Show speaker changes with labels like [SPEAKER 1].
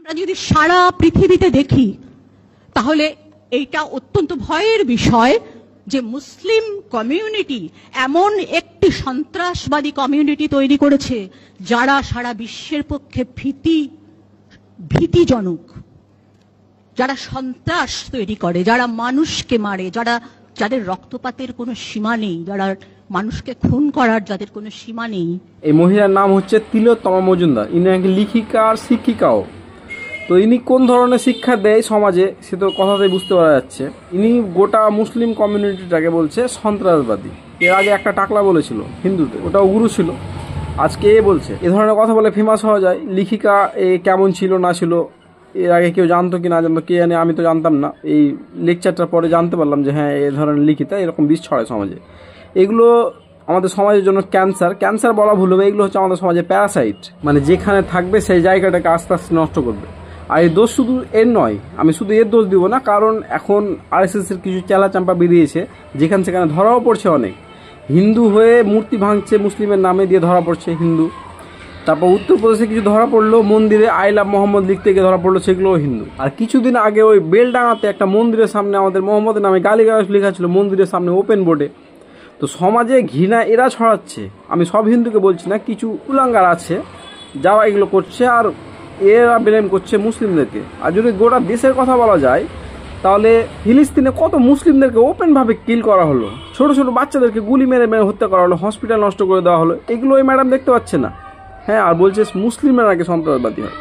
[SPEAKER 1] আমরা যদি সারা পৃথিবীতে দেখি তাহলে এইটা অত্যন্ত ভয়ের বিষয় যে মুসলিম কমিউনিটি এমন একটি সন্ত্রাসবাদী কমিউনিটি তৈরি করেছে যারা সারা বিশ্বের পক্ষে ভীতিজনক, যারা সন্ত্রাস তৈরি করে, যারা মানুষকে মারে, যাদের রক্তপাতের কোনো সীমা নেই, যারা মানুষকে খুন করার যাদের কোনো সীমা নেই।
[SPEAKER 2] এই মহিলার নাম হচ্ছে তিলোত্তমা মজুমদার। ইনি একজন লেখিকা আর শিক্ষিকাও। তো ইনি কোন ধরনের শিক্ষা দেয় সমাজে সে তো কথাতেই বুঝতে পারা যাচ্ছে। ইনি গোটা মুসলিম কমিউনিটিটাকে বলছে সন্ত্রাসবাদী। এর আগে একটা টাকলা বলেছিল হিন্দুতে, ওটাও গুরু ছিল। আজকে এ বলছে, এ ধরনের কথা বলে ফেমাস হওয়া যায়। লেখিকা এ কেমন ছিল না ছিল এর আগে কেউ জানতো কি না জানতো কে জানে, আমি তো জানতাম না। এই লেকচারটার পরে জানতে পারলাম যে হ্যাঁ এ ধরনের লিখিতা এরকম বিষ ছড়ায় সমাজে। এগুলো আমাদের সমাজের জন্য ক্যান্সার বলা ভুল হবে। এগুলো হচ্ছে আমাদের সমাজে প্যারাসাইট, মানে যেখানে থাকবে সেই জায়গাটাকে আস্তে আস্তে নষ্ট করবে। আর এই দোষ শুধু এর নয়, আমি শুধু এর দোষ দিব না, কারণ এখন আরএসএস এর কিছু চেলাচাম্পা বেরিয়েছে যেখানে সেখানে ধরাও পড়ছে। অনেক হিন্দু হয়ে মূর্তি ভাঙছে মুসলিমের নামে দিয়ে ধরা পড়ছে হিন্দু। তারপর উত্তরপ্রদেশে কিছু ধরা পড়লো মন্দিরে আই লাভ মোহাম্মদ লিখতে গিয়ে ধরা পড়লো, সেগুলোও হিন্দু। আর কিছুদিন আগে ওই বেলডাঙাতে একটা মন্দিরের সামনে আমাদের মোহাম্মদের নামে গালিগালাজ লেখা ছিল মন্দিরের সামনে ওপেন বোর্ডে। তো সমাজে ঘৃণা এরা ছড়াচ্ছে। আমি সব হিন্দুকে বলছি না, কিছু কুলাঙ্গার আছে যারা এগুলো করছে আর এরা ব্লেম করছে মুসলিমদেরকে। আর যদি গোটা দেশের কথা বলা যায় তাহলে ফিলিস্তিনে কত মুসলিমদেরকে ওপেনভাবে কিল করা হলো, ছোট ছোট বাচ্চাদেরকে গুলি মেরে মেরে হত্যা করা হলো, হসপিটাল নষ্ট করে দেওয়া হলো। এগুলো ওই ম্যাডাম দেখতে পাচ্ছে না। হ্যাঁ, আর বলছে মুসলিমরা নাকি সন্ত্রাসবাদী হয়।